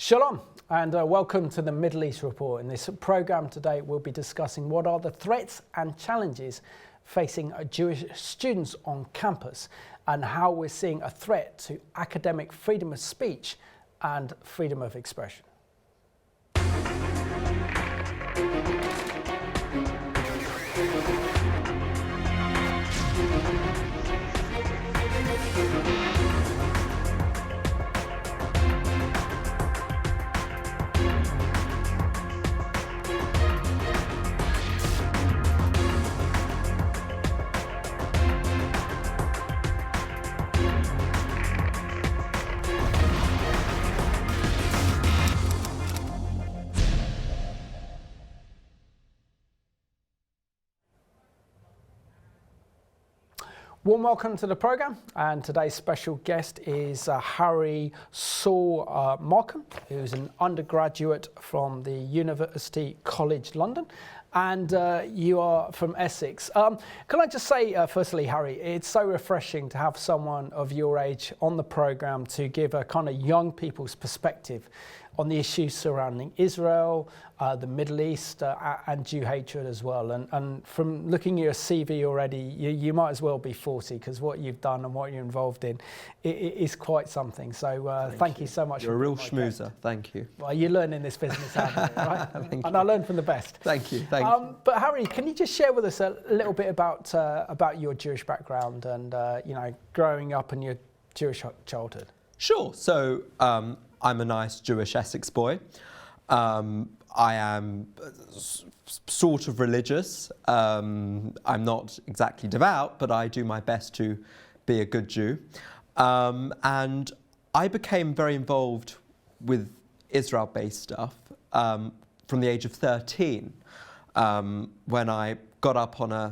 Shalom and welcome to the Middle East Report. In this program today we'll be discussing what are the threats and challenges facing Jewish students on campus and how we're seeing a threat to academic freedom of speech and freedom of expression. Warm welcome to the program, and today's special guest is Harry Markham, who's an undergraduate from the University College London, and you are from Essex. Can I just say, firstly, Harry, it's so refreshing to have someone of your age on the program to give a kind of young people's perspective on the issues surrounding Israel, the Middle East, and Jew hatred as well. And from looking at your CV already, you might as well be 40, because what you've done and what you're involved in is quite something. So thank you so much. You're a real schmoozer. Thank you. Well, you learn in this business, haven't you, right? Thank and you. I learned from the best. Thank you. Thank you. But Harry, can you just share with us a little bit about your Jewish background and growing up and your Jewish childhood? Sure. So I'm a nice Jewish Essex boy. I am sort of religious. I'm not exactly devout, but I do my best to be a good Jew. And I became very involved with Israel-based stuff from the age of 13, when I got up on I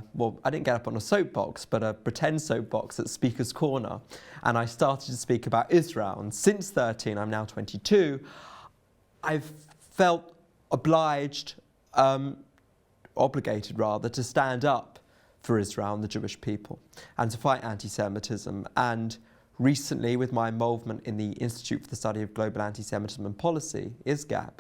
didn't get up on a soapbox, but a pretend soapbox at Speaker's Corner, and I started to speak about Israel. And since 13, I'm now 22, I've felt obligated rather, to stand up for Israel and the Jewish people and to fight anti-Semitism. And recently, with my involvement in the Institute for the Study of Global Anti-Semitism and Policy, ISGAP,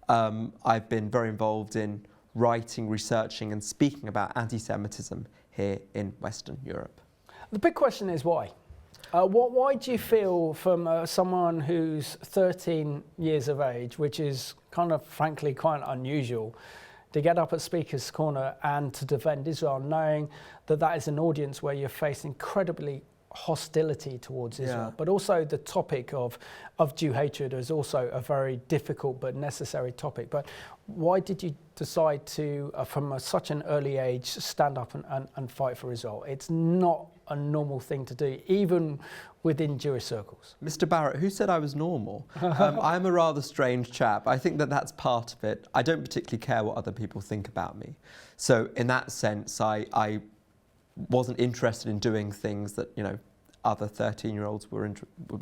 I've been very involved in writing, researching and speaking about anti-Semitism here in Western Europe. The big question is why? Why do you feel, from someone who's 13 years of age, which is kind of frankly quite unusual, to get up at Speaker's Corner and to defend Israel, knowing that that is an audience where you're facing incredibly hostility towards Israel, but also the topic of Jew hatred is also a very difficult but necessary topic. But why did you decide to, from such an early age, stand up and fight for Israel? It's not a normal thing to do, even within Jewish circles. Mr. Barrett, who said I was normal? I'm a rather strange chap. I think that that's part of it. I don't particularly care what other people think about me. So in that sense, I wasn't interested in doing things that, other 13-year-olds were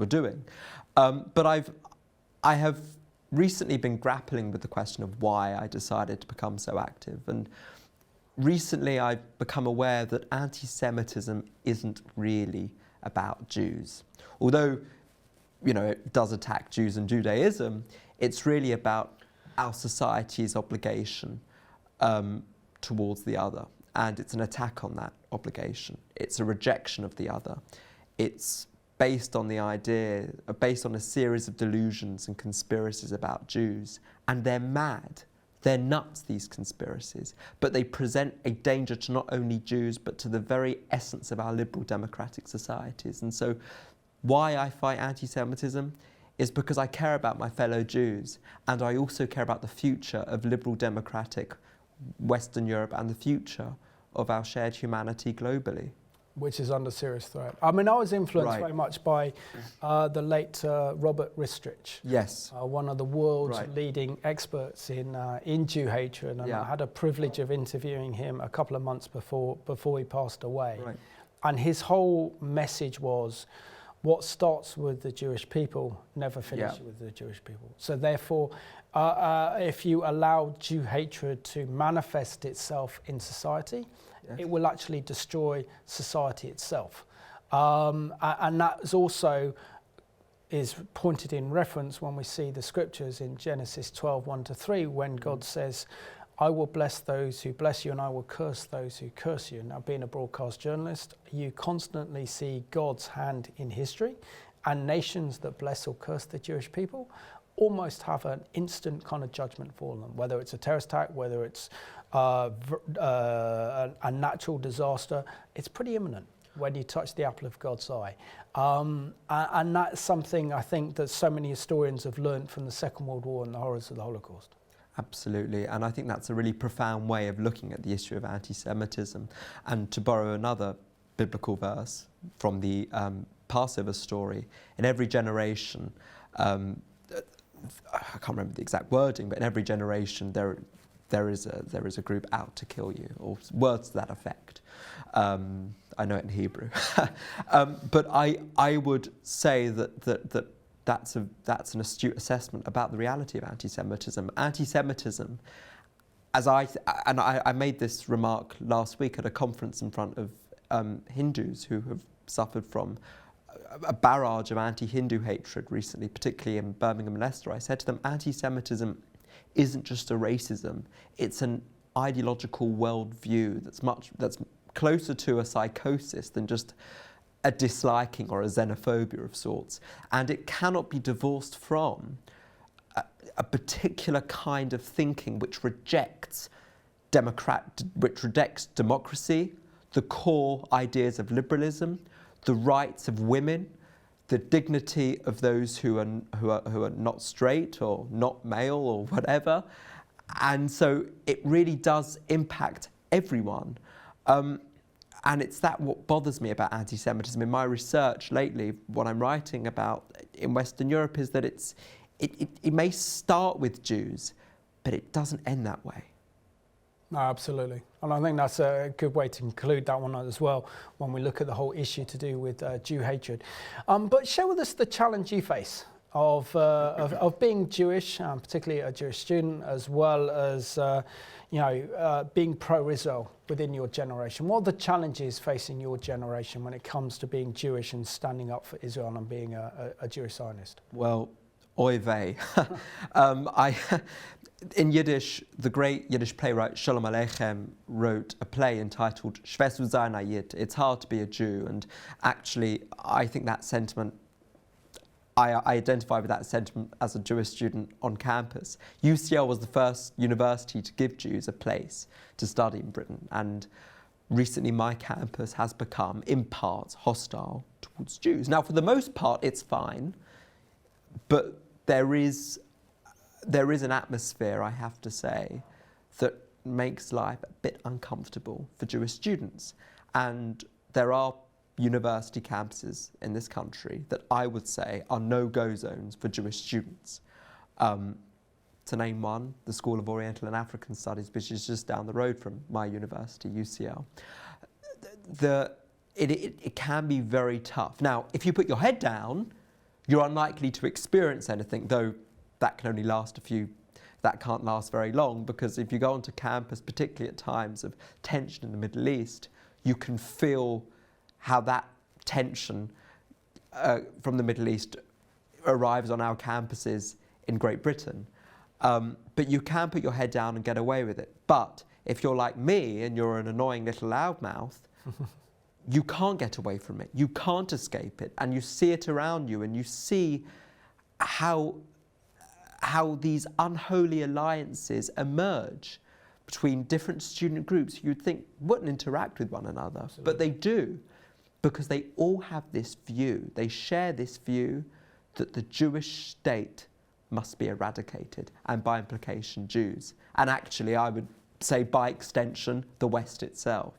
doing. But I have recently been grappling with the question of why I decided to become so active. And recently I've become aware that anti-Semitism isn't really about Jews. Although, it does attack Jews and Judaism, it's really about our society's obligation towards the other. And it's an attack on that obligation. It's a rejection of the other. It's based on based on a series of delusions and conspiracies about Jews. And they're mad. They're nuts, these conspiracies. But they present a danger to not only Jews, but to the very essence of our liberal democratic societies. And so why I fight anti-Semitism is because I care about my fellow Jews. And I also care about the future of liberal democratic Western Europe and the future of our shared humanity globally. Which is under serious threat. I mean, I was influenced very much by the late Robert Ristrich. Yes. One of the world's leading experts in Jew hatred. And I had a privilege of interviewing him a couple of months before he passed away. Right. And his whole message was, what starts with the Jewish people never finishes with the Jewish people. So therefore, if you allow Jew hatred to manifest itself in society, it will actually destroy society itself. And that is also is pointed in reference when we see the scriptures in Genesis 12:1-3, when God says, I will bless those who bless you and I will curse those who curse you. Now, being a broadcast journalist, you constantly see God's hand in history, and nations that bless or curse the Jewish people almost have an instant kind of judgment for them, whether it's a terrorist attack, whether it's a natural disaster. It's pretty imminent when you touch the apple of God's eye. And that's something I think that so many historians have learned from the Second World War and the horrors of the Holocaust. Absolutely, and I think that's a really profound way of looking at the issue of anti-Semitism. And to borrow another biblical verse from the Passover story, in every generation, I can't remember the exact wording, but in every generation there is a group out to kill you, or words to that effect. I know it in Hebrew, but I would say that's an astute assessment about the reality of anti-Semitism. Anti-Semitism, I made this remark last week at a conference in front of Hindus who have suffered from a barrage of anti-Hindu hatred recently, particularly in Birmingham and Leicester. I said to them, anti-Semitism isn't just a racism; it's an ideological worldview that's closer to a psychosis than just a disliking or a xenophobia of sorts, and it cannot be divorced from a particular kind of thinking which rejects democracy, the core ideas of liberalism, the rights of women, the dignity of those who are not straight or not male or whatever, and so it really does impact everyone. And it's what bothers me about anti-Semitism in my research lately. What I'm writing about in Western Europe is that it may start with Jews, but it doesn't end that way. No, absolutely. And I think that's a good way to conclude that one as well, when we look at the whole issue to do with Jew hatred. But share with us the challenge you face of being Jewish, particularly a Jewish student, as well as being pro-Israel within your generation. What are the challenges facing your generation when it comes to being Jewish and standing up for Israel and being a Jewish Zionist? Well, oy vey. In Yiddish, the great Yiddish playwright Shalom Aleichem wrote a play entitled Schwer zu sein a Yid. It's hard to be a Jew, and actually I think that sentiment, I identify with that sentiment as a Jewish student on campus. UCL was the first university to give Jews a place to study in Britain, and recently my campus has become, in part, hostile towards Jews. Now, for the most part, it's fine, but there is an atmosphere, I have to say, that makes life a bit uncomfortable for Jewish students. And there are university campuses in this country that I would say are no-go zones for Jewish students. To name one, the School of Oriental and African Studies, which is just down the road from my university, UCL. It can be very tough. Now, if you put your head down, you're unlikely to experience anything, though that can only last that can't last very long, because if you go onto campus, particularly at times of tension in the Middle East, you can feel how that tension from the Middle East arrives on our campuses in Great Britain. But you can put your head down and get away with it. But if you're like me and you're an annoying little loudmouth, you can't get away from it. You can't escape it. And you see it around you, and you see how these unholy alliances emerge between different student groups you'd think wouldn't interact with one another. Absolutely. But they do, because they all have this view. They share this view that the Jewish state must be eradicated, and by implication Jews. And actually, I would say by extension, the West itself.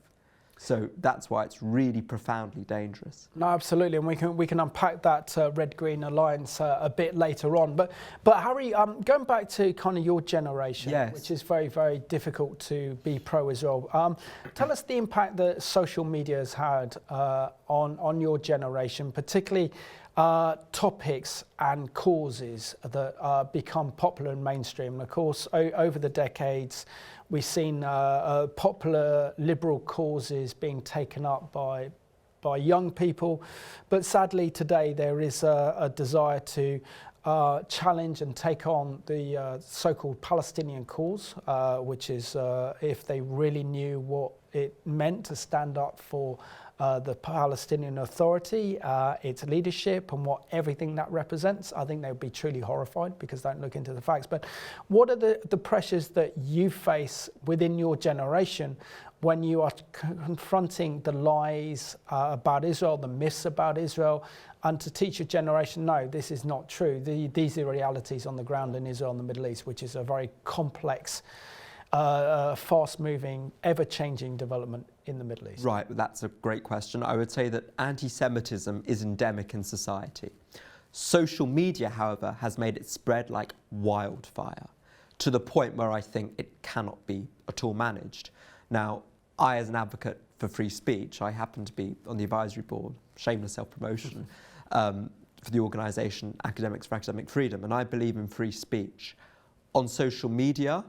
So that's why it's really profoundly dangerous. No, absolutely, and we can unpack that red-green alliance a bit later on. But Harry, going back to kind of your generation, yes, which is very, very difficult to be pro-Israel. Tell us the impact that social media has had on your generation, particularly topics and causes that become popular and mainstream. And of course, over the decades, we've seen popular liberal causes being taken up by by young people. But sadly today there is a desire to challenge and take on the so-called Palestinian cause, which is if they really knew what it meant to stand up for the Palestinian Authority, its leadership and what everything that represents, I think they would be truly horrified because they don't look into the facts. But what are the pressures that you face within your generation when you are confronting the lies about Israel, the myths about Israel, and to teach your generation, no, this is not true. These are realities on the ground in Israel and the Middle East, which is a very complex, fast-moving, ever-changing development in the Middle East? Right, that's a great question. I would say that anti-Semitism is endemic in society. Social media, however, has made it spread like wildfire, to the point where I think it cannot be at all managed. Now, I, as an advocate for free speech, I happen to be on the advisory board, shameless self-promotion, for the organisation Academics for Academic Freedom, and I believe in free speech. On social media,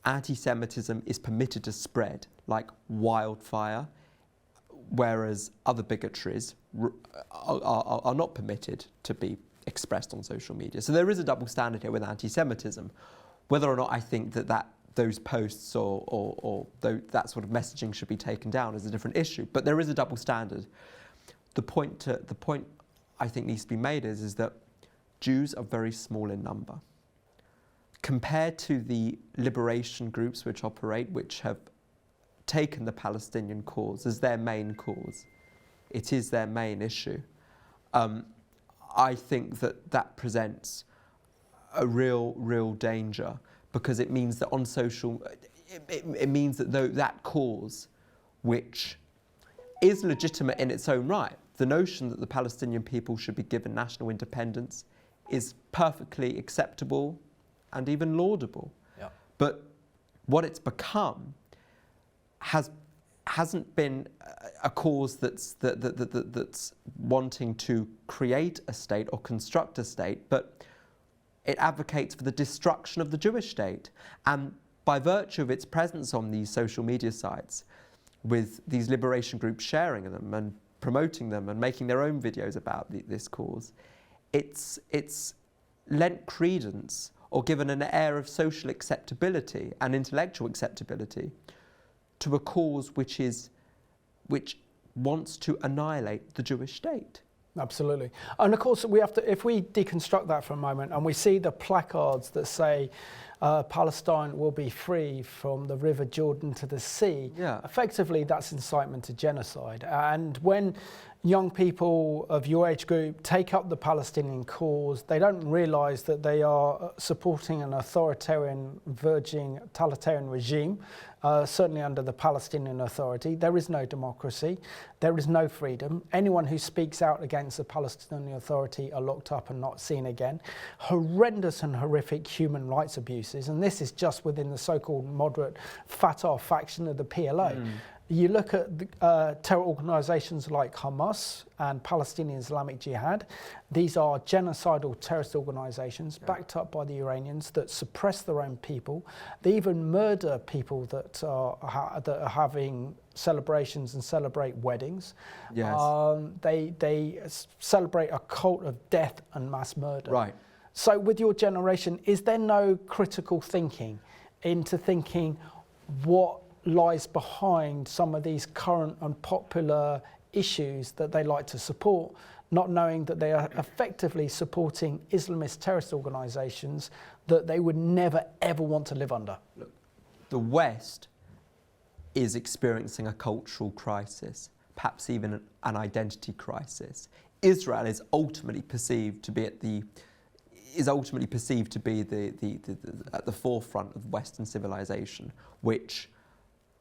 anti-Semitism is permitted to spread like wildfire, whereas other bigotries are not permitted to be expressed on social media. So there is a double standard here with anti-Semitism. Whether or not I think that those posts or that sort of messaging should be taken down is a different issue, but there is a double standard. The point I think needs to be made is that Jews are very small in number. Compared to the liberation groups which have taken the Palestinian cause as their main cause, it is their main issue. I think that presents a real danger, because it means that on social, it means that that cause, which is legitimate in its own right, the notion that the Palestinian people should be given national independence is perfectly acceptable and even laudable. Yeah. But what it's become hasn't been a cause that's wanting to create a state or construct a state, but it advocates for the destruction of the Jewish state. And by virtue of its presence on these social media sites, with these liberation groups sharing them and promoting them and making their own videos about this cause, it's lent credence or given an air of social acceptability and intellectual acceptability to a cause which wants to annihilate the Jewish state. Absolutely. And of course, we have to, if we deconstruct that for a moment and we see the placards that say Palestine will be free from the River Jordan to the sea, yeah, effectively that's incitement to genocide. And when young people of your age group take up the Palestinian cause, they don't realise that they are supporting an authoritarian, verging totalitarian regime, certainly under the Palestinian Authority. There is no democracy, there is no freedom. Anyone who speaks out against the Palestinian Authority are locked up and not seen again. Horrendous and horrific human rights abuses, and this is just within the so-called moderate Fatah faction of the PLO. You look at terror organisations like Hamas and Palestinian Islamic Jihad. These are genocidal terrorist organisations backed up by the Iranians that suppress their own people. They even murder people that are having celebrations and celebrate weddings. Yes. They celebrate a cult of death and mass murder. Right. So with your generation, is there no critical thinking into thinking what lies behind some of these current and popular issues that they like to support, not knowing that they are effectively supporting Islamist terrorist organisations that they would never ever want to live under? Look, the West is experiencing a cultural crisis, perhaps even an identity crisis. Israel is ultimately perceived to be at the forefront of Western civilization, which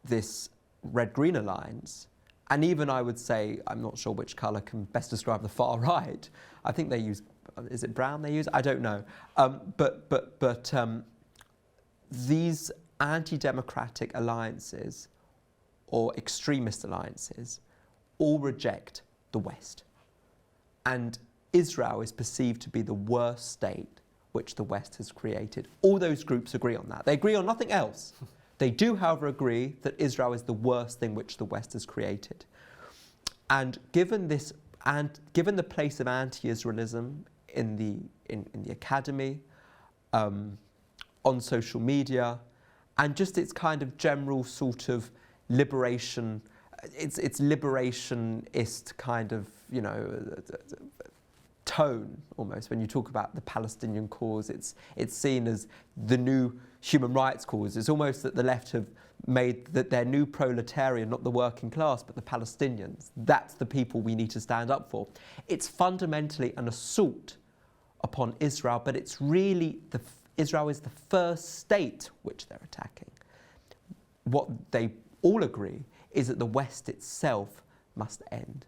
this red-green alliance, and even I would say, I'm not sure which colour can best describe the far right. I think they use, is it brown they use? I don't know. But these anti-democratic alliances or extremist alliances all reject the West. And Israel is perceived to be the worst state which the West has created. All those groups agree on that. They agree on nothing else. They do, however, agree that Israel is the worst thing which the West has created. And given this, and given the place of anti-Israelism in the academy, on social media, and just its kind of general sort of liberation, its liberationist kind of, you know, tone almost. When you talk about the Palestinian cause, it's seen as the new human rights cause. It's almost that the left have made that their new proletarian, not the working class, but the Palestinians. That's the people we need to stand up for. It's fundamentally an assault upon Israel, but it's really Israel is the first state which they're attacking. What they all agree is that the West itself must end.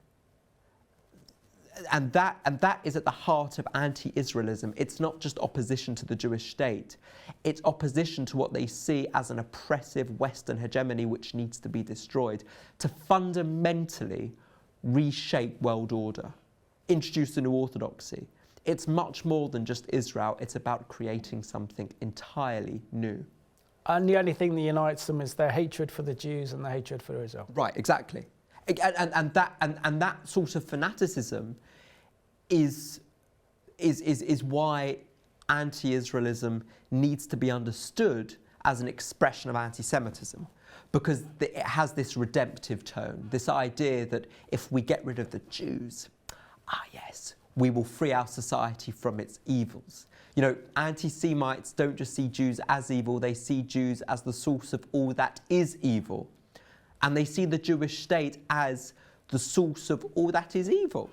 And that is at the heart of anti-Israelism. It's not just opposition to the Jewish state. It's opposition to what they see as an oppressive Western hegemony which needs to be destroyed, to fundamentally reshape world order, introduce a new orthodoxy. It's much more than just Israel. It's about creating something entirely new. And the only thing that unites them is their hatred for the Jews and their hatred for Israel. Right, exactly. And that sort of fanaticism is why anti-Israelism needs to be understood as an expression of anti-Semitism, because it has this redemptive tone, this idea that if we get rid of the Jews, yes, we will free our society from its evils. You know, anti-Semites don't just see Jews as evil, they see Jews as the source of all that is evil. And they see the Jewish state as the source of all that is evil.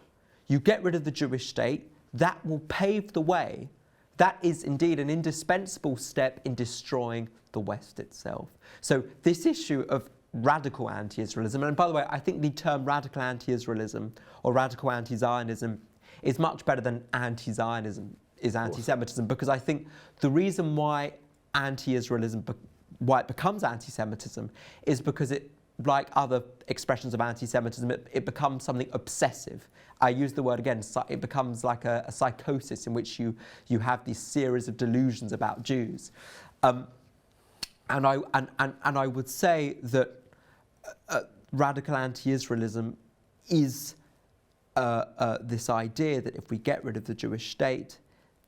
You get rid of the Jewish state, that will pave the way. That is indeed an indispensable step in destroying the West itself. So this issue of radical anti-Israelism, and by the way, I think the term radical anti-Israelism or radical anti-Zionism is much better than anti-Zionism is anti-Semitism, because I think the reason why anti-Israelism, why it becomes anti-Semitism, is because it, like other expressions of anti-Semitism, it becomes something obsessive. I use the word again, it becomes like a psychosis in which you have these series of delusions about Jews. And I would say that radical anti-Israelism is this idea that if we get rid of the Jewish state,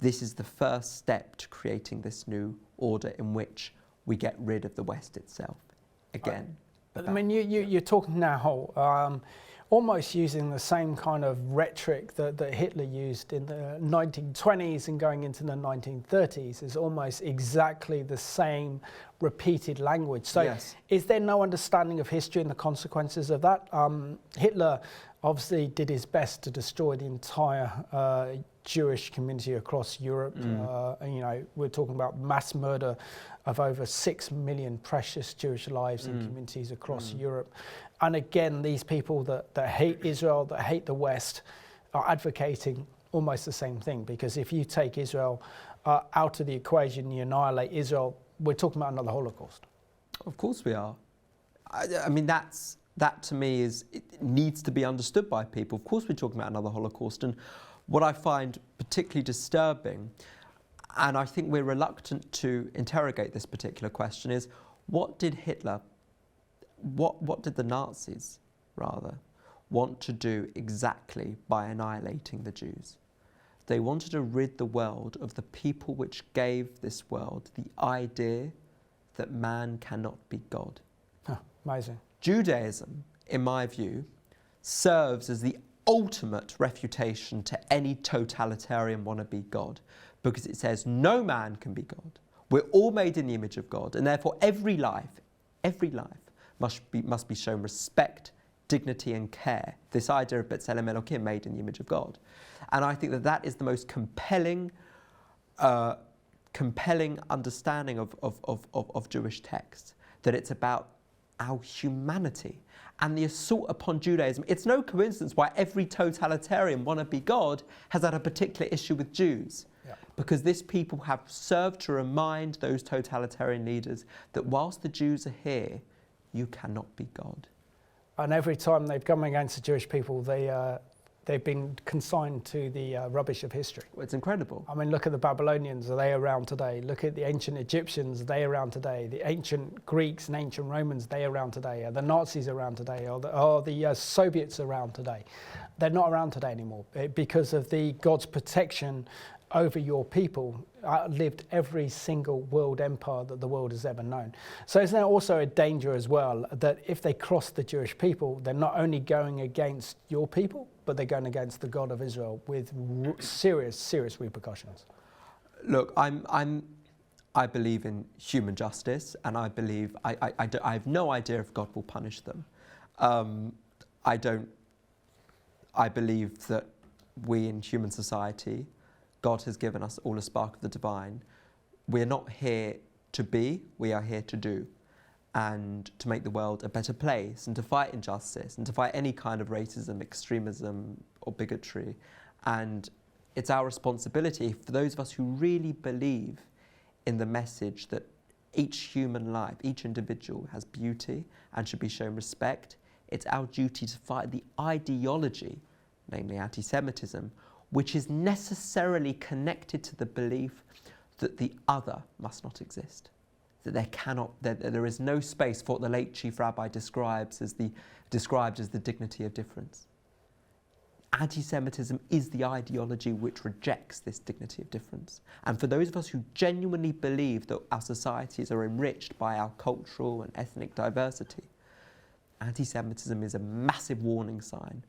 this is the first step to creating this new order in which we get rid of the West itself. Again. I mean, you're talking now almost using the same kind of rhetoric that Hitler used in the 1920s and going into the 1930s. Is almost exactly the same repeated language. So yes. Is there no understanding of history and the consequences of that? Hitler obviously did his best to destroy the entire Jewish community across Europe. And, you know, we're talking about mass murder of over 6 million precious Jewish lives in communities across Europe. And again, these people that hate Israel, that hate the West, are advocating almost the same thing. Because if you take Israel out of the equation, you annihilate Israel, we're talking about another Holocaust. Of course we are. I mean, that to me it needs to be understood by people. Of course we're talking about another Holocaust. And what I find particularly disturbing, and I think we're reluctant to interrogate this particular question, is what did Hitler, what did the Nazis, rather, want to do exactly by annihilating the Jews? They wanted to rid the world of the people which gave this world the idea that man cannot be God. Amazing. Judaism, in my view, serves as the ultimate refutation to any totalitarian wannabe God, because it says no man can be God. We're all made in the image of God, and therefore every life must be shown respect, dignity and care. This idea of B'Tselem Elokim, made in the image of God. And I think that is the most compelling understanding of Jewish texts, that it's about our humanity. And the assault upon Judaism, it's no coincidence why every totalitarian wannabe God has had a particular issue with Jews. Yeah. Because this people have served to remind those totalitarian leaders that whilst the Jews are here, you cannot be God. And every time they've come against the Jewish people, they They've been consigned to the rubbish of history. Well, it's incredible. I mean, look at the Babylonians, are they around today? Look at the ancient Egyptians, are they around today? The ancient Greeks and ancient Romans, are they around today? Are the Nazis around today? Are the Soviets around today? They're not around today anymore because of the God's protection over your people. Outlived every single world empire that the world has ever known. So is there also a danger as well that if they cross the Jewish people, they're not only going against your people, but they're going against the God of Israel with serious repercussions? Look, I believe in human justice, and I believe I have no idea if God will punish them. I believe that we in human society, God has given us all a spark of the divine. We're not here to be, we are here to do, and to make the world a better place, and to fight injustice, and to fight any kind of racism, extremism, or bigotry. And it's our responsibility, for those of us who really believe in the message that each human life, each individual has beauty and should be shown respect, it's our duty to fight the ideology, namely anti-Semitism, which is necessarily connected to the belief that the other must not exist, that there is no space for what the late Chief Rabbi described as the dignity of difference. Anti-Semitism is the ideology which rejects this dignity of difference. And for those of us who genuinely believe that our societies are enriched by our cultural and ethnic diversity, anti-Semitism is a massive warning sign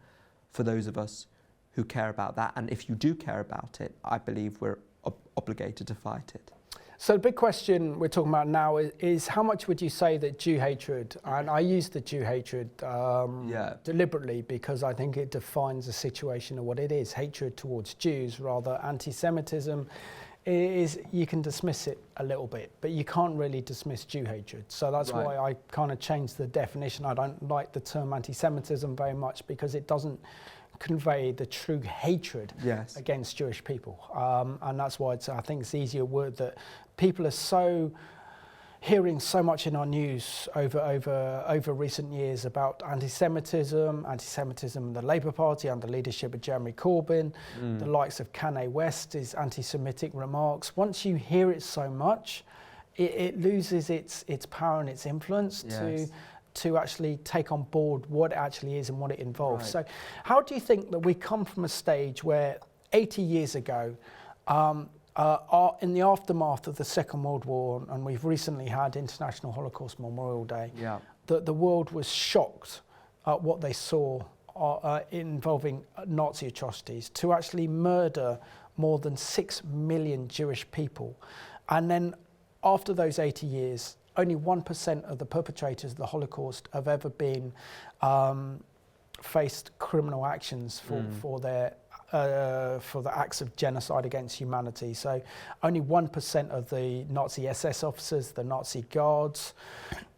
for those of us who care about that. And if you do care about it, I believe we're obligated to fight it. So the big question we're talking about now is how much would you say that Jew hatred, and I use the Jew hatred deliberately because I think it defines the situation of what it is, hatred towards Jews, rather anti-Semitism is, you can dismiss it a little bit, but you can't really dismiss Jew hatred. So that's why I kind of changed the definition. I don't like the term anti-Semitism very much because it doesn't convey the true hatred against Jewish people, and that's why I think it's easier word that people are hearing so much in our news over recent years about anti-Semitism in the Labour Party under leadership of Jeremy Corbyn, the likes of Kanye West's anti-Semitic remarks. Once you hear it so much, it loses its power and its influence to actually take on board what it actually is and what it involves. So how do you think that we come from a stage where 80 years ago, in the aftermath of the Second World War, and we've recently had International Holocaust Memorial Day, that the world was shocked at what they saw involving Nazi atrocities, to actually murder more than 6 million Jewish people. And then after those 80 years, only 1% of the perpetrators of the Holocaust have ever been faced criminal actions for the acts of genocide against humanity. So only 1% of the Nazi SS officers, the Nazi guards,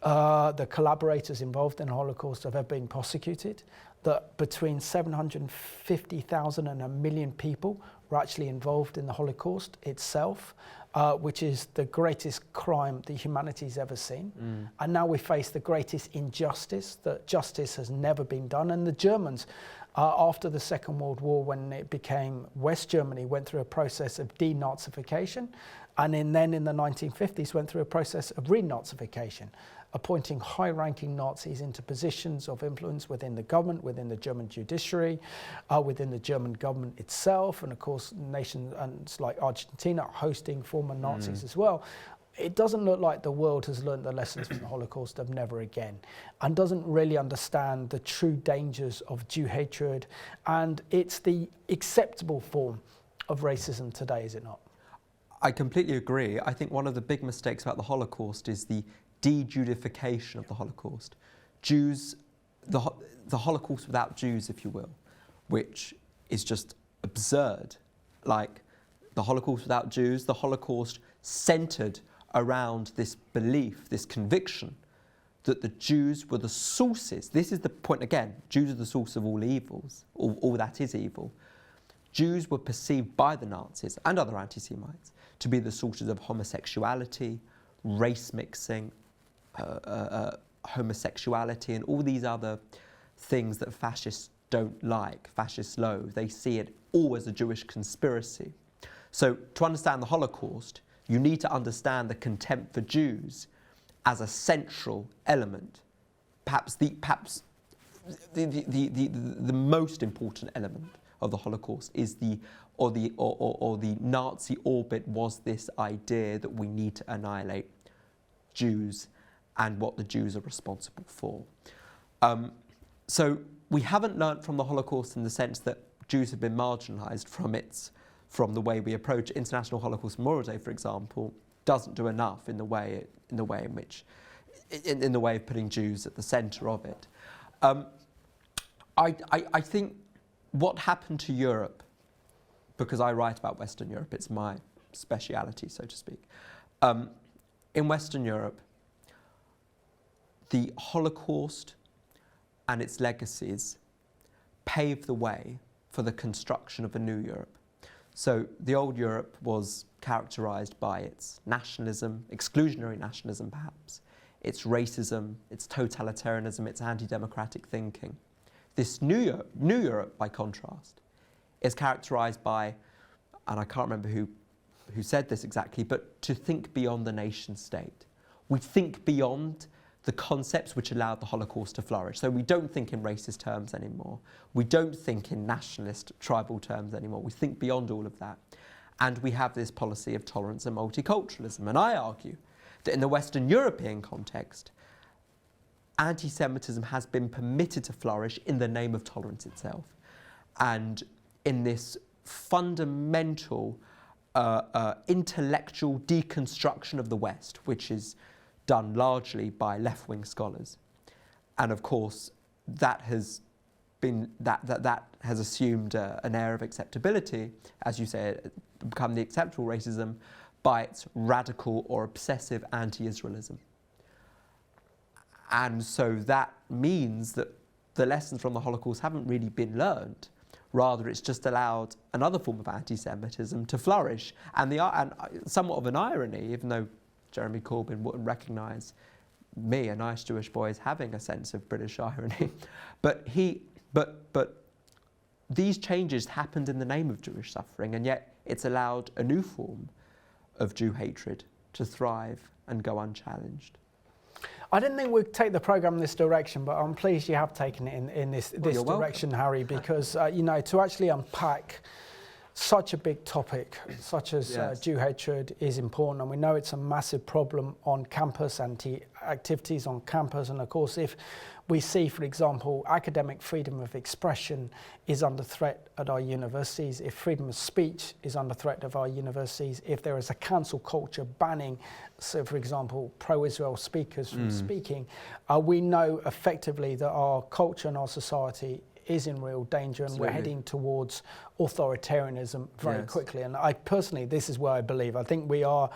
the collaborators involved in the Holocaust have ever been prosecuted. That between 750,000 and 1 million people were actually involved in the Holocaust itself, which is the greatest crime that humanity's ever seen. And now we face the greatest injustice, that justice has never been done. And the Germans, after the Second World War, when it became West Germany, went through a process of denazification, and then in the 1950s went through a process of renazification, appointing high-ranking Nazis into positions of influence within the government, within the German judiciary, within the German government itself, and of course nations like Argentina hosting former Nazis as well. It doesn't look like the world has learned the lessons from the Holocaust of never again, and doesn't really understand the true dangers of Jew hatred, and it's the acceptable form of racism today, is it not? I completely agree. I think one of the big mistakes about the Holocaust is the de-Judification of the Holocaust. The Holocaust without Jews, if you will, which is just absurd. Like the Holocaust without Jews, the Holocaust centered around this belief, this conviction that the Jews were the sources. This is the point again, Jews are the source of all evils, all that is evil. Jews were perceived by the Nazis and other anti-Semites to be the sources of homosexuality, race mixing, homosexuality, and all these other things that fascists don't like fascist loathe. They see it all as a Jewish conspiracy. So to understand the Holocaust, you need to understand the contempt for Jews as a central element, perhaps the most important element of the Holocaust is the Nazi orbit was this idea that we need to annihilate Jews and what the Jews are responsible for. So we haven't learnt from the Holocaust in the sense that Jews have been marginalised from the way we approach it. International Holocaust Memorial Day, for example, doesn't do enough in the way of putting Jews at the centre of it. I think what happened to Europe, because I write about Western Europe, it's my speciality, so to speak. In Western Europe, the Holocaust and its legacies paved the way for the construction of a new Europe. So the old Europe was characterised by its nationalism, exclusionary nationalism perhaps, its racism, its totalitarianism, its anti-democratic thinking. This new Europe, by contrast, is characterised by, and I can't remember who said this exactly, but to think beyond the nation state. We think beyond the concepts which allowed the Holocaust to flourish. So we don't think in racist terms anymore. We don't think in nationalist, tribal terms anymore. We think beyond all of that. And we have this policy of tolerance and multiculturalism. And I argue that in the Western European context, anti-Semitism has been permitted to flourish in the name of tolerance itself. And in this fundamental intellectual deconstruction of the West, which is done largely by left-wing scholars. And of course, that has assumed an air of acceptability, as you say, become the acceptable racism by its radical or obsessive anti-Israelism. And so that means that the lessons from the Holocaust haven't really been learned. Rather, it's just allowed another form of anti-Semitism to flourish. And somewhat of an irony, even though Jeremy Corbyn wouldn't recognise me, a nice Jewish boy, as having a sense of British irony, but these changes happened in the name of Jewish suffering, and yet it's allowed a new form of Jew hatred to thrive and go unchallenged. I didn't think we'd take the programme in this direction, but I'm pleased you have taken it in this direction, Harry, because to actually unpack such a big topic, such as Jew hatred, is important, and we know it's a massive problem on campus, activities on campus, and of course if we see, for example, academic freedom of expression is under threat at our universities, if freedom of speech is under threat of our universities, if there is a cancel culture banning, so for example, pro-Israel speakers from speaking, we know effectively that our culture and our society is in real danger, and we're heading towards authoritarianism very quickly. And I personally, this is where I believe. I think we are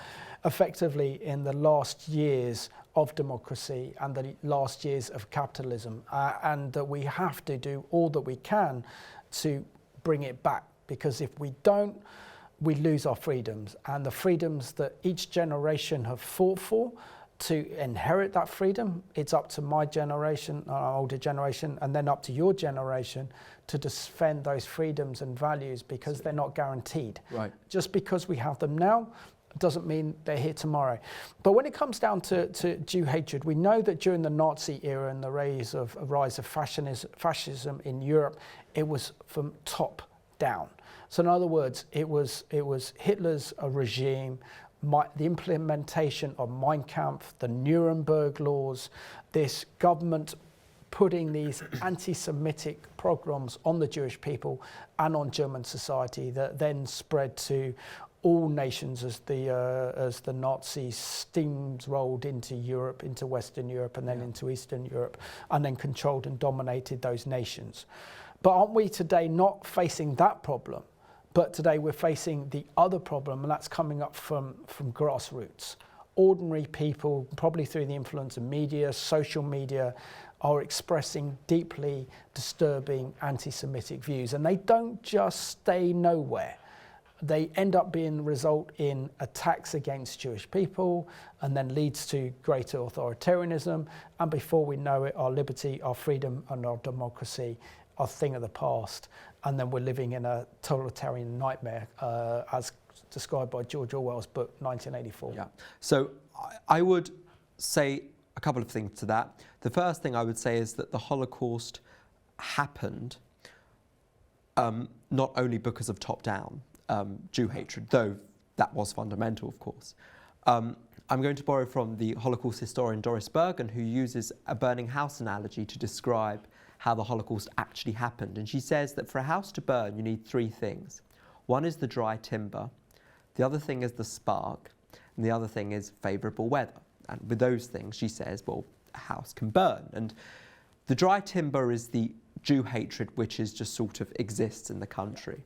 effectively in the last years of democracy and the last years of capitalism, and that we have to do all that we can to bring it back, because if we don't, we lose our freedoms, and the freedoms that each generation have fought for to inherit that freedom. It's up to my generation, our older generation, and then up to your generation to defend those freedoms and values, because they're not guaranteed. Right. Just because we have them now doesn't mean they're here tomorrow. But when it comes down to Jew hatred, we know that during the Nazi era and the rise of fascism in Europe, it was from top down. So in other words, it was Hitler's regime, the implementation of Mein Kampf, the Nuremberg laws, this government putting these anti-Semitic pogroms on the Jewish people and on German society that then spread to all nations as the Nazi steams rolled into Europe, into Western Europe, and then into Eastern Europe, and then controlled and dominated those nations. But aren't we today not facing that problem? But today we're facing the other problem, and that's coming up from grassroots. Ordinary people, probably through the influence of media, social media, are expressing deeply disturbing anti-Semitic views. And they don't just stay nowhere. They end up being result in attacks against Jewish people, and then leads to greater authoritarianism. And before we know it, our liberty, our freedom, and our democracy a thing of the past, and then we're living in a totalitarian nightmare, as described by George Orwell's book 1984. Yeah. So I would say a couple of things to that. The first thing I would say is that the Holocaust happened not only because of top-down Jew hatred, though that was fundamental, of course. I'm going to borrow from the Holocaust historian Doris Bergen, who uses a burning house analogy to describe how the Holocaust actually happened. And she says that for a house to burn, you need three things. One is the dry timber, the other thing is the spark, and the other thing is favourable weather. And with those things, she says, well, a house can burn. And the dry timber is the Jew hatred which is just sort of exists in the country,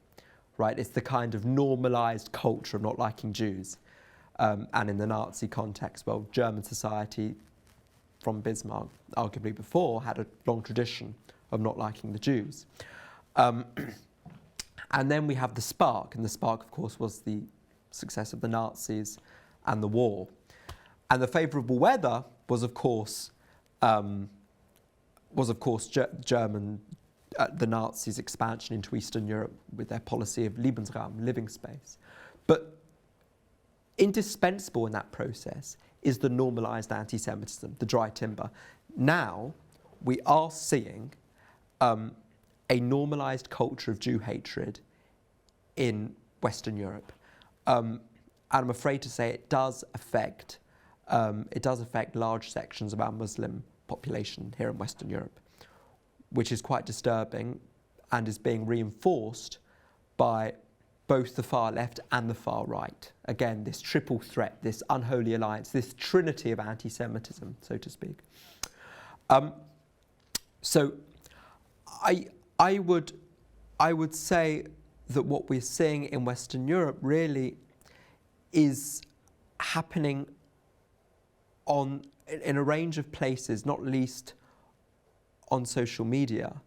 right? It's the kind of normalised culture of not liking Jews. And in the Nazi context, well, German society from Bismarck, arguably before, had a long tradition of not liking the Jews. And then we have the spark, and the spark, of course, was the success of the Nazis and the war. And the favourable weather was, of course, German, the Nazis' expansion into Eastern Europe with their policy of Lebensraum, living space. But indispensable in that process is the normalised anti-Semitism, the dry timber. Now we are seeing a normalised culture of Jew hatred in Western Europe. And I'm afraid to say it does affect large sections of our Muslim population here in Western Europe, which is quite disturbing and is being reinforced by both the far left and the far right. Again, this triple threat, this unholy alliance, this trinity of anti-Semitism, so to speak. So I would say that what we're seeing in Western Europe really is happening in a range of places, not least on social media.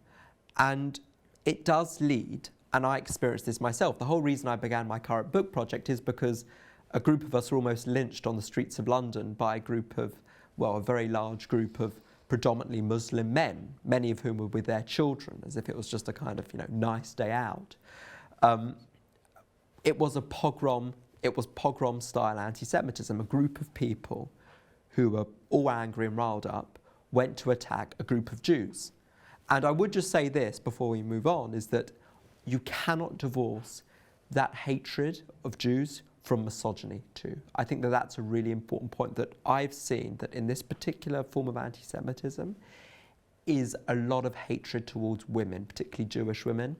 And it does lead, and I experienced this myself. The whole reason I began my current book project is because a group of us were almost lynched on the streets of London by a very large group of predominantly Muslim men, many of whom were with their children, as if it was just a kind of, nice day out. It was pogrom-style anti-Semitism. A group of people who were all angry and riled up went to attack a group of Jews. And I would just say this before we move on, is that you cannot divorce that hatred of Jews from misogyny too. I think that that's a really important point, that I've seen that in this particular form of anti-Semitism is a lot of hatred towards women, particularly Jewish women.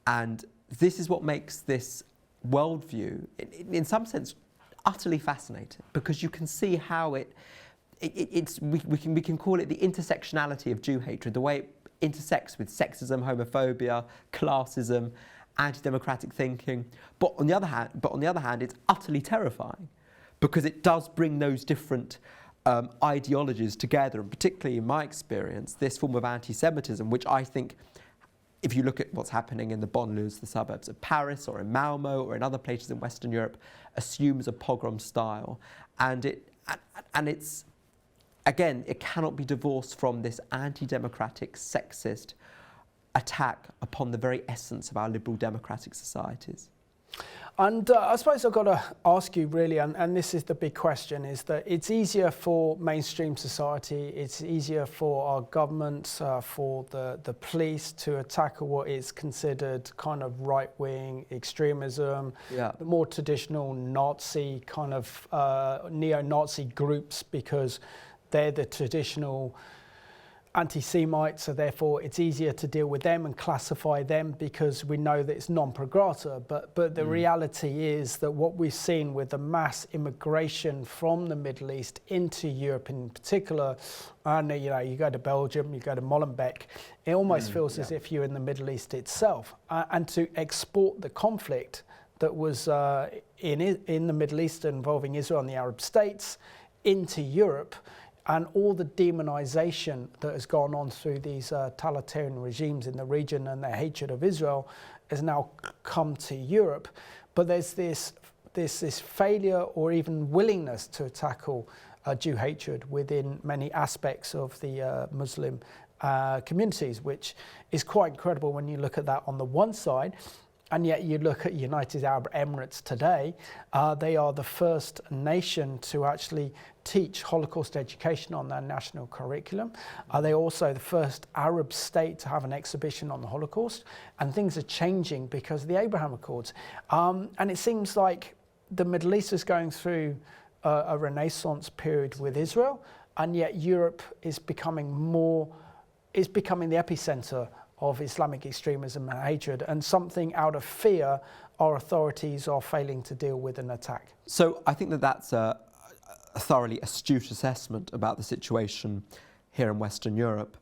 And this is what makes this worldview, in some sense, utterly fascinating, because you can see how we can call it the intersectionality of Jew hatred, the way it intersects with sexism, homophobia, classism, anti-democratic thinking. But on the other hand, it's utterly terrifying, because it does bring those different ideologies together, and particularly in my experience, this form of anti-Semitism, which I think, if you look at what's happening in the banlieues, the suburbs of Paris or in Malmo or in other places in Western Europe, assumes a pogrom style. And it's, again, it cannot be divorced from this anti-democratic, sexist attack upon the very essence of our liberal democratic societies. And I suppose I've got to ask you really, and this is the big question, is that it's easier for mainstream society, it's easier for our governments, for the police to tackle what is considered kind of right-wing extremism, the more traditional Nazi kind of neo-Nazi groups, because they're the traditional anti-Semites, so therefore it's easier to deal with them and classify them because we know that it's non grata. But the reality is that what we've seen with the mass immigration from the Middle East into Europe in particular, and you go to Belgium, you go to Molenbeek, it almost feels as if you're in the Middle East itself. And to export the conflict that was in the Middle East involving Israel and the Arab states into Europe, and all the demonization that has gone on through these totalitarian regimes in the region and their hatred of Israel has now come to Europe. But there's this failure or even willingness to tackle Jew hatred within many aspects of the Muslim communities, which is quite incredible when you look at that on the one side. And yet you look at United Arab Emirates today, they are the first nation to actually teach Holocaust education on their national curriculum. They're also the first Arab state to have an exhibition on the Holocaust. And things are changing because of the Abraham Accords. And it seems like the Middle East is going through a renaissance period with Israel, and yet Europe is becoming the epicenter of Islamic extremism and hatred, and something out of fear our authorities are failing to deal with and attack. So I think that that's a thoroughly astute assessment about the situation here in Western Europe.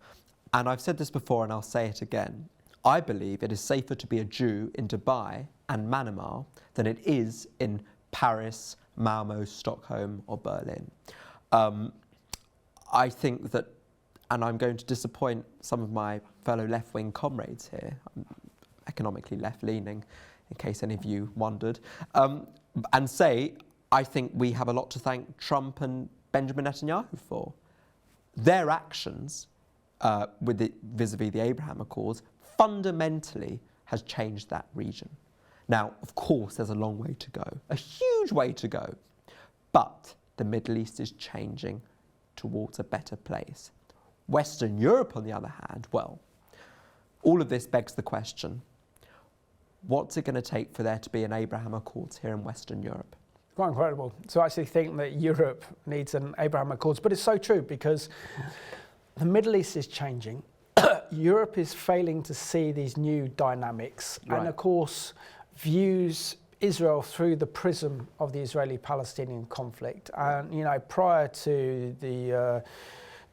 And I've said this before and I'll say it again. I believe it is safer to be a Jew in Dubai and Manama than it is in Paris, Malmo, Stockholm or Berlin. I think that, and I'm going to disappoint some of my fellow left-wing comrades here, I'm economically left-leaning, in case any of you wondered, and say I think we have a lot to thank Trump and Benjamin Netanyahu for. Their actions vis-a-vis the Abraham Accords fundamentally has changed that region. Now, of course, there's a long way to go, a huge way to go, but the Middle East is changing towards a better place. Western Europe, on the other hand, well, all of this begs the question, what's it going to take for there to be an Abraham Accords here in Western Europe? Quite incredible to actually think that Europe needs an Abraham Accords, but it's so true because the Middle East is changing. Europe is failing to see these new dynamics, right, and of course views Israel through the prism of the Israeli-Palestinian conflict. And you know, prior to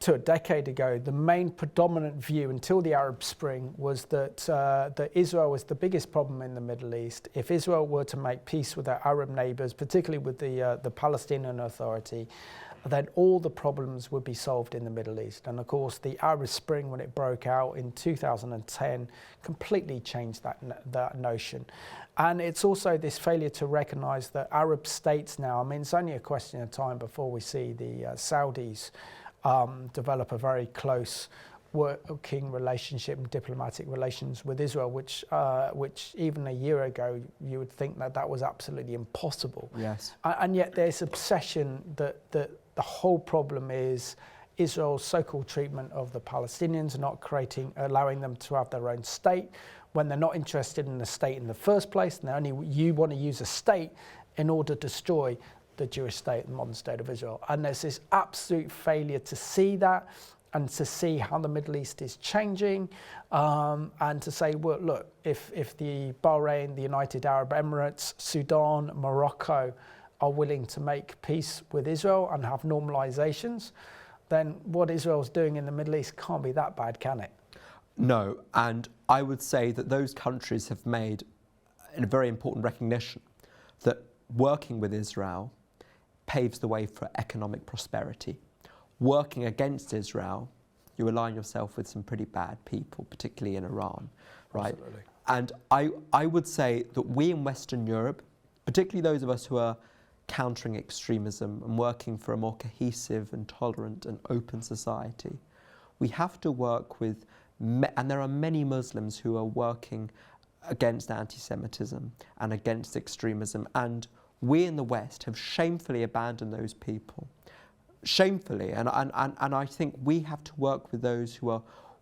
a decade ago, the main predominant view until the Arab Spring was that Israel was the biggest problem in the Middle East. If Israel were to make peace with their Arab neighbours, particularly with the Palestinian Authority, then all the problems would be solved in the Middle East. And of course, the Arab Spring, when it broke out in 2010, completely changed that notion. And it's also this failure to recognise that Arab states now, I mean, it's only a question of time before we see the Saudis develop a very close working relationship and diplomatic relations with Israel, which even a year ago you would think that was absolutely impossible. Yes. And yet there's obsession that the whole problem is Israel's so-called treatment of the Palestinians, not allowing them to have their own state when they're not interested in the state in the first place, and you want to use a state in order to destroy the Jewish state, the modern state of Israel. And there's this absolute failure to see that and to see how the Middle East is changing, and to say, well, look, if the Bahrain, the United Arab Emirates, Sudan, Morocco are willing to make peace with Israel and have normalizations, then what Israel's doing in the Middle East can't be that bad, can it? No, and I would say that those countries have made a very important recognition that working with Israel paves the way for economic prosperity. Working against Israel, you align yourself with some pretty bad people, particularly in Iran, right? Absolutely. And I would say that we in Western Europe, particularly those of us who are countering extremism and working for a more cohesive and tolerant and open society, we have to work with, and there are many Muslims who are working against anti-Semitism and against extremism, and we in the West have shamefully abandoned those people. Shamefully, and I think we have to work with those who are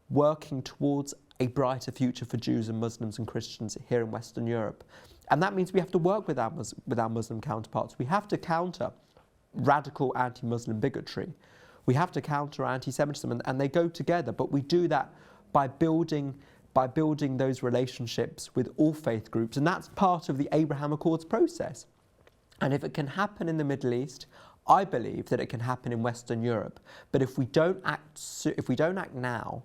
working towards a brighter future for Jews and Muslims and Christians here in Western Europe. And that means we have to work with our Muslim counterparts. We have to counter radical anti-Muslim bigotry. We have to counter anti-Semitism, and they go together, but we do that by building those relationships with all faith groups, and that's part of the Abraham Accords process. And if it can happen in the Middle East, I believe that it can happen in Western Europe. But if we don't act now,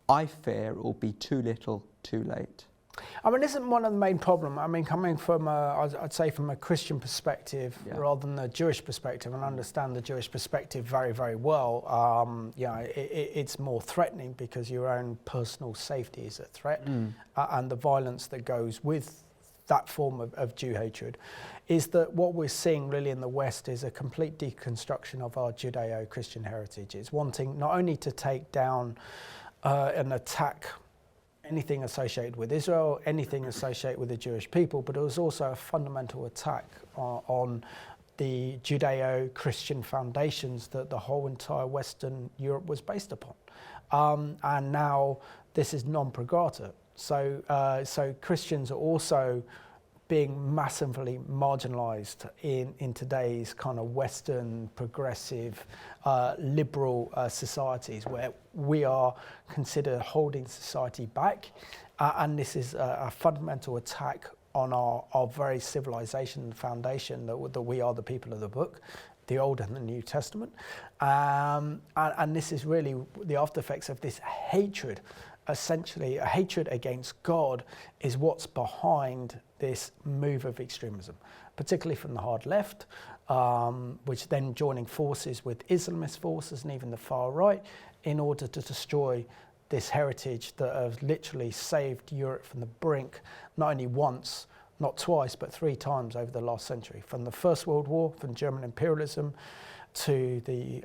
I fear it will be too little, too late. I mean, isn't one of the main problem? I mean, coming from I'd say from a Christian perspective, yeah, rather than a Jewish perspective, and I understand the Jewish perspective very, very well. It's more threatening because your own personal safety is a threat, and the violence that goes with that form of Jew hatred, is that what we're seeing really in the West is a complete deconstruction of our Judeo-Christian heritage. It's wanting not only to take down an attack, anything associated with Israel, anything associated with the Jewish people, but it was also a fundamental attack on the Judeo-Christian foundations that the whole entire Western Europe was based upon. And now this is non pro grata. So Christians are also being massively marginalised in today's kind of Western, progressive, liberal societies, where we are considered holding society back. And this is a fundamental attack on our very civilization and foundation that we are the people of the book, the Old and the New Testament. And this is really the after effects of this hatred. Essentially, a hatred against God is what's behind this move of extremism, particularly from the hard left, which then joining forces with Islamist forces and even the far right in order to destroy this heritage that has literally saved Europe from the brink, not only once, not twice, but 3 times over the last century. From the First World War, from German imperialism, to the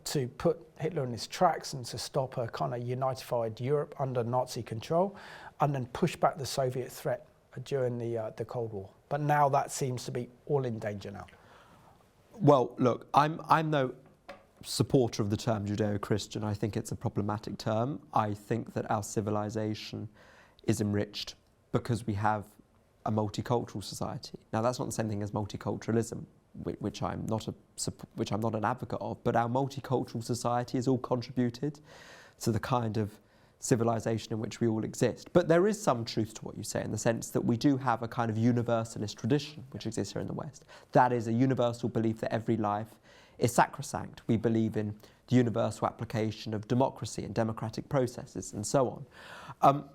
to put Hitler in his tracks and to stop a kind of unified Europe under Nazi control, and then push back the Soviet threat during the Cold War. But now that seems to be all in danger now. Well, look, I'm no supporter of the term Judeo-Christian. I think it's a problematic term. I think that our civilization is enriched because we have a multicultural society. Now, that's not the same thing as multiculturalism, which I'm not an advocate of, but our multicultural society has all contributed to the kind of civilization in which we all exist. But there is some truth to what you say in the sense that we do have a kind of universalist tradition which exists here in the West. That is a universal belief that every life is sacrosanct. We believe in the universal application of democracy and democratic processes and so on.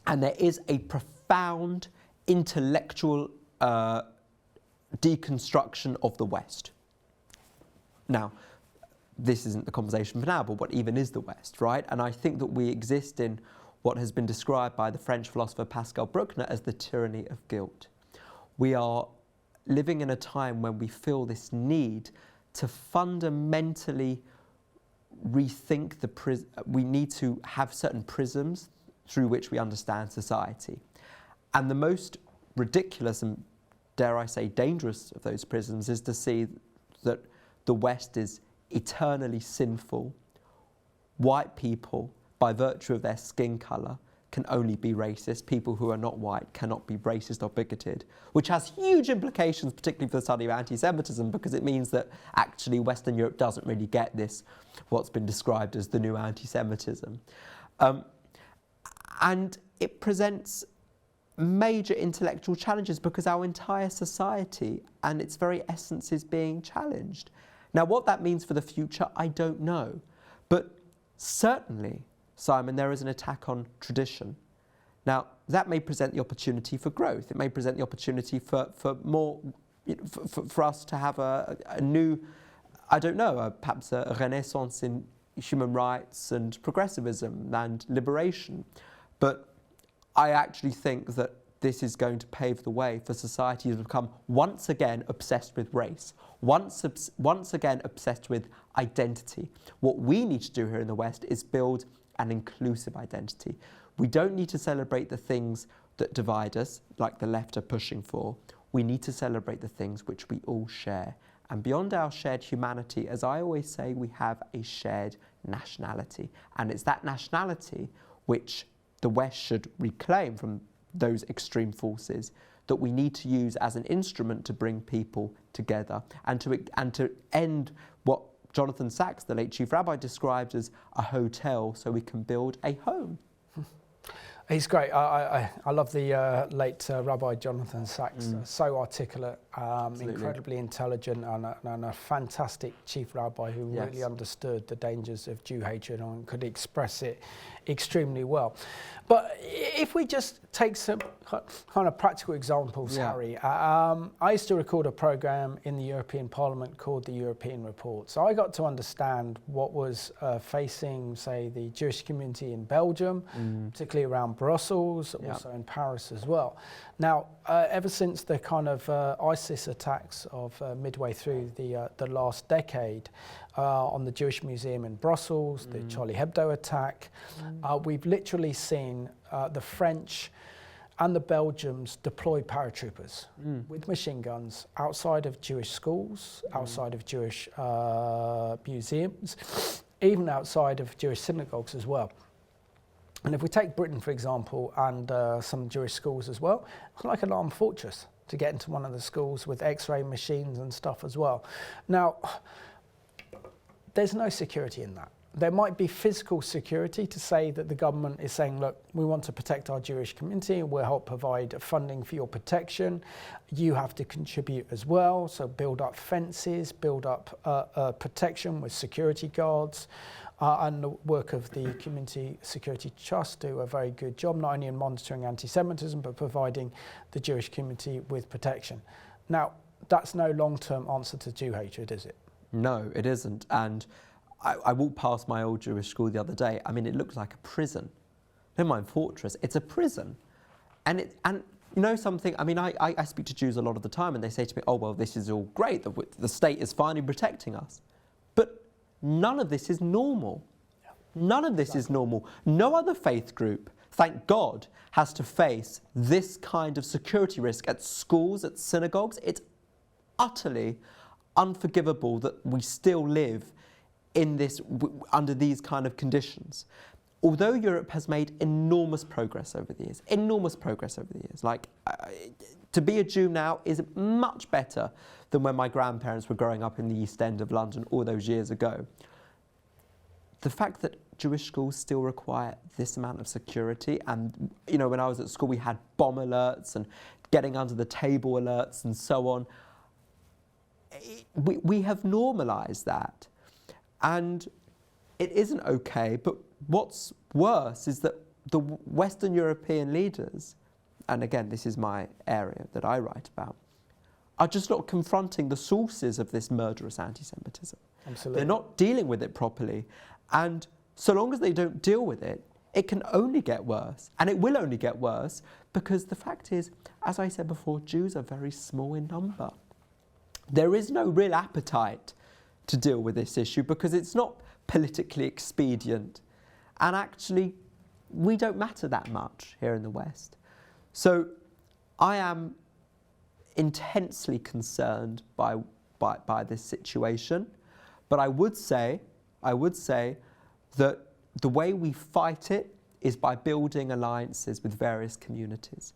And there is a profound intellectual deconstruction of the West. Now, this isn't the conversation for now, but what even is the West, right? And I think that we exist in what has been described by the French philosopher Pascal Bruckner as the tyranny of guilt. We are living in a time when we feel this need to fundamentally rethink we need to have certain prisms through which we understand society. And the most ridiculous and, dare I say, dangerous of those prisms is to see that the West is eternally sinful. White people, by virtue of their skin colour, can only be racist. People who are not white cannot be racist or bigoted, which has huge implications, particularly for the study of anti-Semitism, because it means that actually Western Europe doesn't really get this, what's been described as the new anti-Semitism. And it presents major intellectual challenges because our entire society and its very essence is being challenged. Now, what that means for the future, I don't know. But certainly, Simon, there is an attack on tradition. Now, that may present the opportunity for growth. It may present the opportunity for more, for us to have a new, I don't know, perhaps a renaissance in human rights and progressivism and liberation. But I actually think that this is going to pave the way for society to become once again obsessed with race, once again obsessed with identity. What we need to do here in the West is build an inclusive identity. We don't need to celebrate the things that divide us, like the left are pushing for. We need to celebrate the things which we all share. And beyond our shared humanity, as I always say, we have a shared nationality. And it's that nationality which the West should reclaim from those extreme forces that we need to use as an instrument to bring people together and to end what Jonathan Sacks, the late chief rabbi, described as a hotel so we can build a home. He's great. I love the late Rabbi Jonathan Sacks. So articulate, incredibly intelligent, and a fantastic chief rabbi who really understood the dangers of Jew hatred and could express it extremely well. But if we just take some kind of practical examples, Harry. I used to record a program in the European Parliament called the European Report. So I got to understand what was facing, say, the Jewish community in Belgium, particularly around Brussels, also in Paris as well. Now, ever since the kind of ISIS attacks of midway through the last decade on the Jewish Museum in Brussels, the Charlie Hebdo attack, we've literally seen the French and the Belgians deploy paratroopers with machine guns outside of Jewish schools, outside of Jewish museums, even outside of Jewish synagogues as well. And if we take Britain, for example, and some Jewish schools as well, it's like an armed fortress to get into one of the schools with X-ray machines and stuff as well. Now, there's no security in that. There might be physical security to say that the government is saying, look, we want to protect our Jewish community, we'll help provide funding for your protection. You have to contribute as well, so build up fences, build up protection with security guards, and the work of the Community Security Trust do a very good job, not only in monitoring anti-Semitism, but providing the Jewish community with protection. Now, that's no long-term answer to Jew hatred, is it? No, it isn't. And I walked past my old Jewish school the other day. I mean, it looked like a prison. Never mind fortress, it's a prison. And you know something, I mean, I speak to Jews a lot of the time and they say to me, oh, well, this is all great, the state is finally protecting us. But none of this is normal. None of this is normal. No other faith group, thank God, has to face this kind of security risk at schools, at synagogues. It's utterly unforgivable that we still live in this, under these kind of conditions. Although Europe has made enormous progress over the years, like to be a Jew now is much better than when my grandparents were growing up in the East End of London all those years ago. The fact that Jewish schools still require this amount of security, and you know, when I was at school we had bomb alerts and getting under the table alerts and so on, we have normalised that. And it isn't okay, but what's worse is that the Western European leaders, and again, this is my area that I write about, are just not confronting the sources of this murderous anti-Semitism. Absolutely. They're not dealing with it properly. And so long as they don't deal with it, it can only get worse. And it will only get worse because the fact is, as I said before, Jews are very small in number. There is no real appetite to deal with this issue because it's not politically expedient, and actually we don't matter that much here in the West. So I am intensely concerned by this situation, but I would say that the way we fight it is by building alliances with various communities,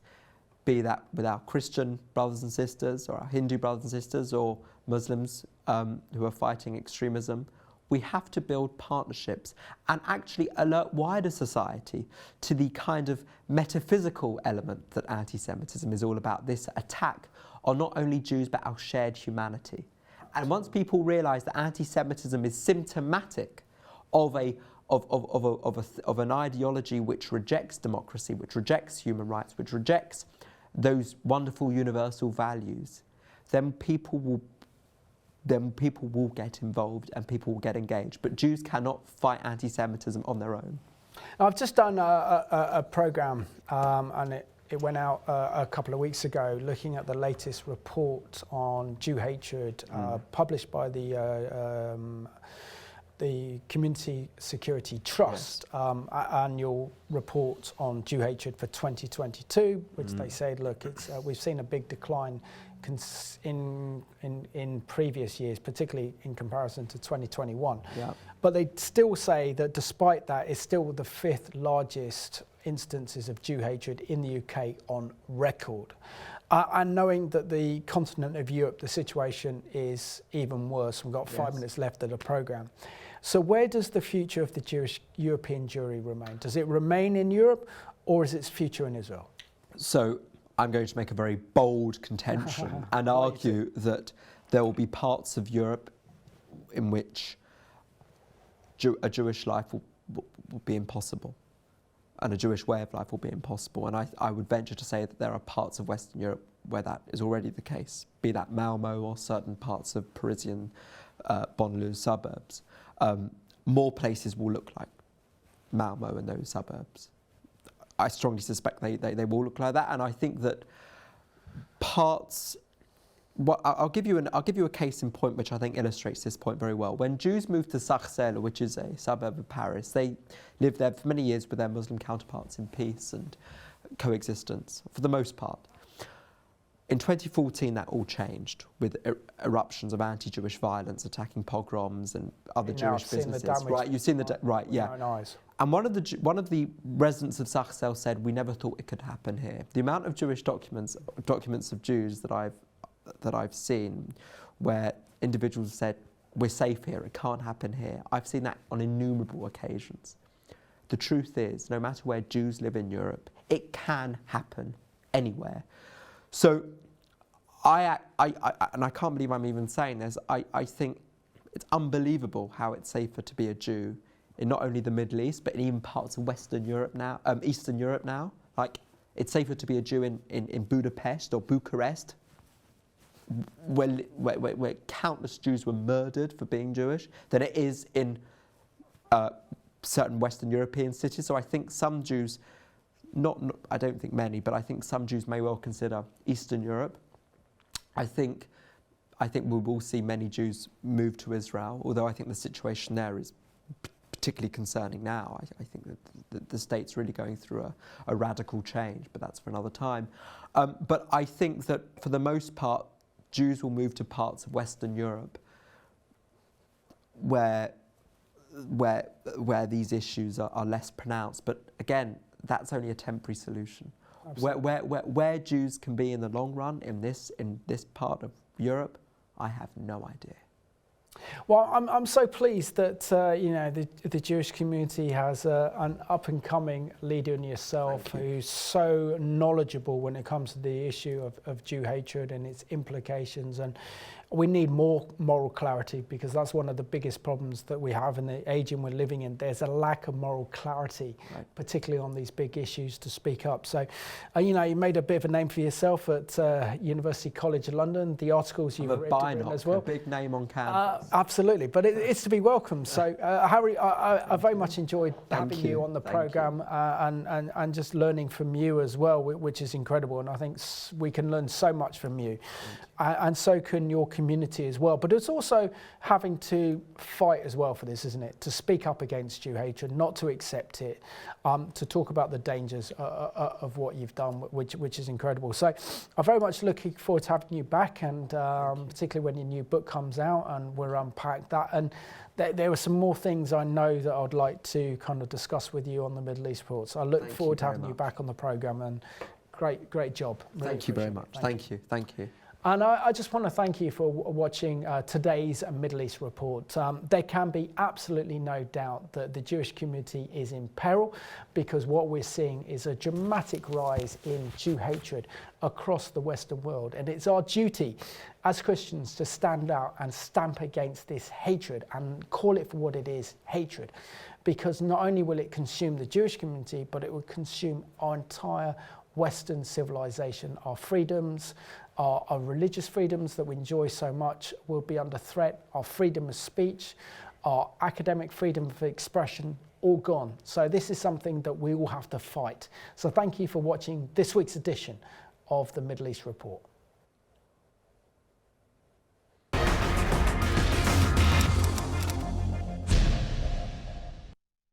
be that with our Christian brothers and sisters or our Hindu brothers and sisters or Muslims who are fighting extremism. We have to build partnerships and actually alert wider society to the kind of metaphysical element that anti-Semitism is all about, this attack on not only Jews but our shared humanity. And once people realise that anti-Semitism is symptomatic of an ideology which rejects democracy, which rejects human rights, which rejects those wonderful universal values, then people will get involved and people will get engaged. But Jews cannot fight anti-Semitism on their own. I've just done a programme and it went out a couple of weeks ago looking at the latest report on Jew hatred published by the Community Security Trust annual report on Jew hatred for 2022, which they said, look, it's we've seen a big decline in previous years, particularly in comparison to 2021. Yeah. But they still say that despite that, it's still the 5th largest instances of Jew hatred in the UK on record. And knowing that the continent of Europe, the situation is even worse. We've got 5 minutes left of the programme. So where does the future of the Jewish European Jewry remain? Does it remain in Europe or is its future in Israel? So I'm going to make a very bold contention and argue that there will be parts of Europe in which a Jewish life will be impossible and a Jewish way of life will be impossible. And I would venture to say that there are parts of Western Europe where that is already the case, be that Malmo or certain parts of Parisian banlieue suburbs. More places will look like Malmo and those suburbs. I strongly suspect they will look like that, and I think that parts. Well, I'll give you a case in point which I think illustrates this point very well. When Jews moved to Sarcelles, which is a suburb of Paris, they lived there for many years with their Muslim counterparts in peace and coexistence, for the most part. In 2014, that all changed with eruptions of anti-Jewish violence, attacking pogroms and other Jewish businesses. Right, you've seen the right, yeah. Eyes. And one of the residents of Sarcelles said, "We never thought it could happen here." The amount of Jewish documents of Jews that I've seen, where individuals said, "We're safe here. It can't happen here." I've seen that on innumerable occasions. The truth is, no matter where Jews live in Europe, it can happen anywhere. So, and I can't believe I'm even saying this, I think it's unbelievable how it's safer to be a Jew in not only the Middle East, but in even parts of Western Europe now, Eastern Europe now. Like, it's safer to be a Jew in Budapest or Bucharest, where countless Jews were murdered for being Jewish, than it is in certain Western European cities. So I think some Jews, I don't think many, but I think some Jews may well consider Eastern Europe. I think we will see many Jews move to Israel, although I think the situation there is particularly concerning now. I think that the state's really going through a radical change, but that's for another time. But I think that for the most part, Jews will move to parts of Western Europe where these issues are less pronounced. But again, that's only a temporary solution. Where Jews can be in the long run in this part of Europe, I have no idea. Well, I'm so pleased that the Jewish community has an up-and-coming leader in yourself who's so knowledgeable when it comes to the issue of Jew hatred and its implications. And we need more moral clarity, because that's one of the biggest problems that we have in the age we're living in. There's a lack of moral clarity, particularly on these big issues, to speak up. So, you made a bit of a name for yourself at University College London. The articles you've written as well. A big name on campus. Absolutely, but it's to be welcomed. So, Harry, I very much enjoyed having you on the programme and just learning from you as well, which is incredible. And I think we can learn so much from you, and so can your community as well. But it's also having to fight as well for this, isn't it? To speak up against Jew hatred, not to accept it, to talk about the dangers of what you've done, which is incredible. So I'm very much looking forward to having you back, and particularly when your new book comes out and we'll unpack that. And there are some more things I know that I'd like to kind of discuss with you on the Middle East report. So I look forward to having you back on the programme, and great job. Really Thank you very much. Thank you. And I just want to thank you for watching today's Middle East report. There can be absolutely no doubt that the Jewish community is in peril, because what we're seeing is a dramatic rise in Jew hatred across the Western world. And it's our duty as Christians to stand out and stamp against this hatred and call it for what it is, hatred. Because not only will it consume the Jewish community, but it will consume our entire Western civilization. Our freedoms, our religious freedoms that we enjoy so much will be under threat. Our freedom of speech, our academic freedom of expression, all gone. So this is something that we all have to fight. So thank you for watching this week's edition of the Middle East Report.